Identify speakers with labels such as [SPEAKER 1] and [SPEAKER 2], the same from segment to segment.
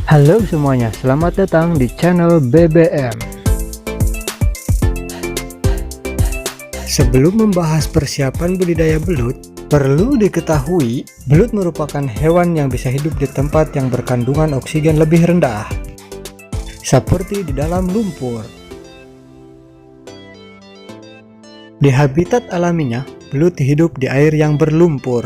[SPEAKER 1] Halo semuanya, selamat datang di channel BBM. Sebelum membahas persiapan budidaya belut, perlu diketahui belut merupakan hewan yang bisa hidup di tempat yang berkandungan oksigen lebih rendah, seperti di dalam lumpur. Di habitat alaminya, belut hidup di air yang berlumpur.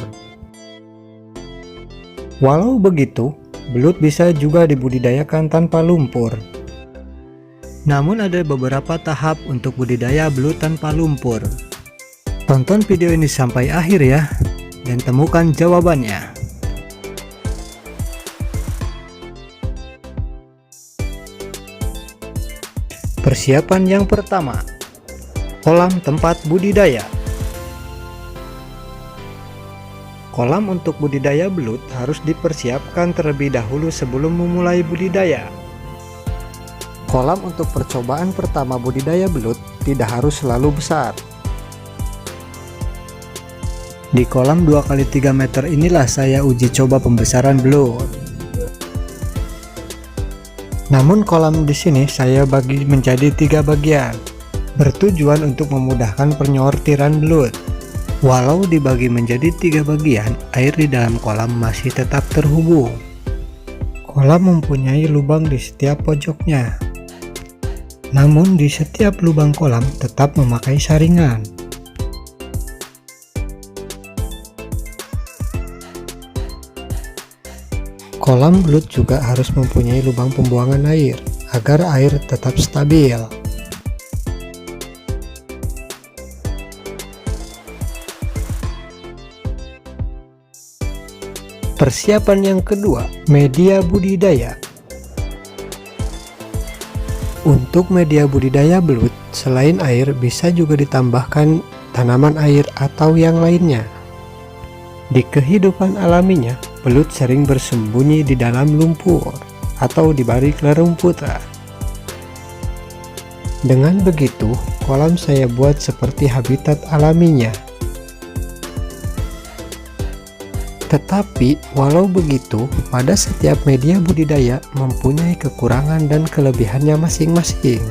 [SPEAKER 1] Walau begitu, belut bisa juga dibudidayakan tanpa lumpur. Namun ada beberapa tahap untuk budidaya belut tanpa lumpur. Tonton video ini sampai akhir ya, dan temukan jawabannya. Persiapan yang pertama, kolam tempat budidaya. Kolam untuk budidaya belut harus dipersiapkan terlebih dahulu sebelum memulai budidaya. Kolam untuk percobaan pertama budidaya belut tidak harus selalu besar. Di kolam 2x3 meter inilah saya uji coba pembesaran belut. Namun kolam di sini saya bagi menjadi 3 bagian, bertujuan untuk memudahkan penyortiran belut. Walau dibagi menjadi 3 bagian, air di dalam kolam masih tetap terhubung. Kolam mempunyai lubang di setiap pojoknya. Namun di setiap lubang kolam tetap memakai saringan. Kolam belut juga harus mempunyai lubang pembuangan air, agar air tetap stabil. Persiapan yang kedua, media budidaya. Untuk media budidaya belut, selain air bisa juga ditambahkan tanaman air atau yang lainnya. Di kehidupan alaminya, belut sering bersembunyi di dalam lumpur atau di balik rerumputan. Dengan begitu, kolam saya buat seperti habitat alaminya. Tetapi, walau begitu, pada setiap media budidaya mempunyai kekurangan dan kelebihannya masing-masing.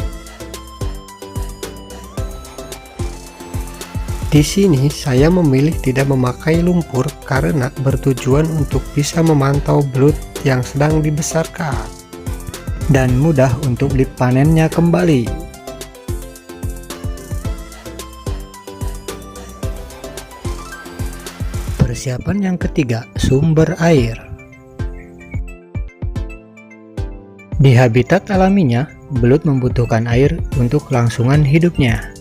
[SPEAKER 1] Di sini, saya memilih tidak memakai lumpur karena bertujuan untuk bisa memantau belut yang sedang dibesarkan dan mudah untuk dipanennya kembali. Persiapan yang ketiga, sumber air. Di habitat alaminya, belut membutuhkan air untuk kelangsungan hidupnya.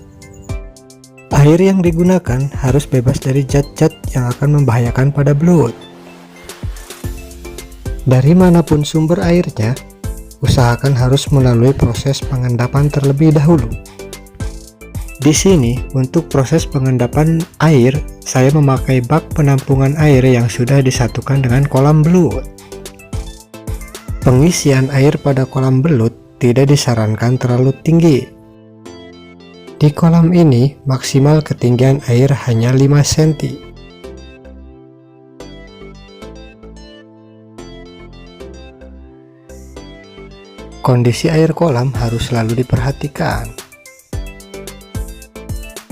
[SPEAKER 1] Air yang digunakan harus bebas dari zat-zat yang akan membahayakan pada belut. Dari manapun sumber airnya, usahakan harus melalui proses pengendapan terlebih dahulu. Di sini, untuk proses pengendapan air, saya memakai bak penampungan air yang sudah disatukan dengan kolam belut. Pengisian air pada kolam belut tidak disarankan terlalu tinggi. Di kolam ini, maksimal ketinggian air hanya 5 cm. Kondisi air kolam harus selalu diperhatikan.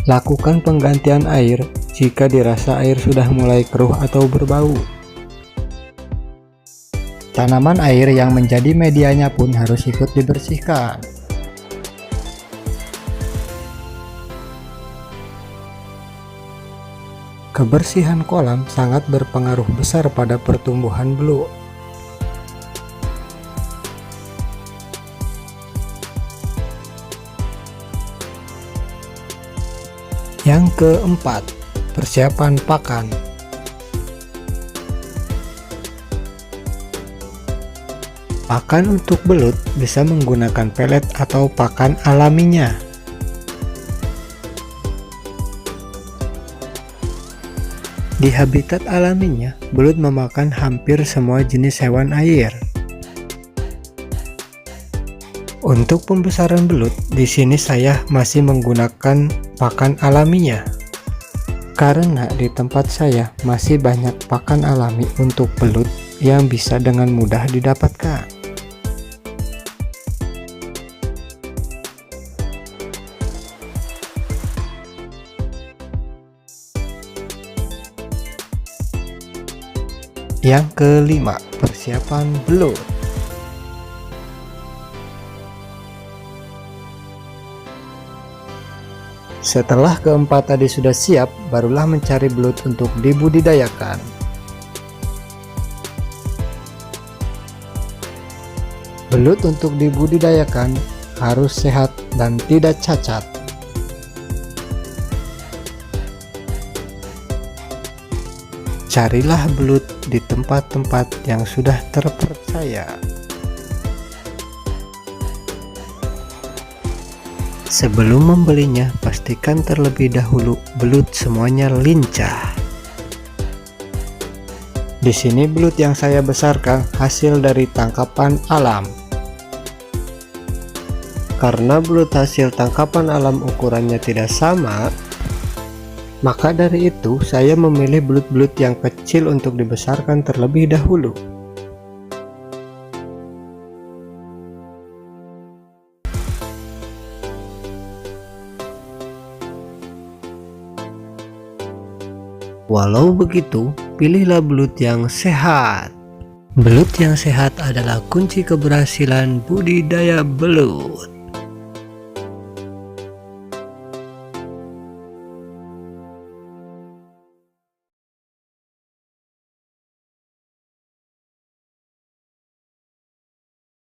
[SPEAKER 1] Lakukan penggantian air jika dirasa air sudah mulai keruh atau berbau. Tanaman air yang menjadi medianya pun harus ikut dibersihkan. Kebersihan kolam sangat berpengaruh besar pada pertumbuhan belut. Yang keempat, persiapan pakan. Pakan untuk belut bisa menggunakan pelet atau pakan alaminya. Di habitat alaminya, belut memakan hampir semua jenis hewan air. Untuk pembesaran belut, di sini saya masih menggunakan pakan alaminya. Karena di tempat saya masih banyak pakan alami untuk belut yang bisa dengan mudah didapatkan. Yang kelima, persiapan belut. Setelah keempat tadi sudah siap, barulah mencari belut untuk dibudidayakan. Belut untuk dibudidayakan harus sehat dan tidak cacat. Carilah belut di tempat-tempat yang sudah terpercaya. Sebelum membelinya, pastikan terlebih dahulu belut semuanya lincah. Di sini belut yang saya besarkan hasil dari tangkapan alam. Karena belut hasil tangkapan alam ukurannya tidak sama, maka dari itu saya memilih belut-belut yang kecil untuk dibesarkan terlebih dahulu. Walau begitu, pilihlah belut yang sehat. Belut yang sehat adalah kunci keberhasilan budidaya belut.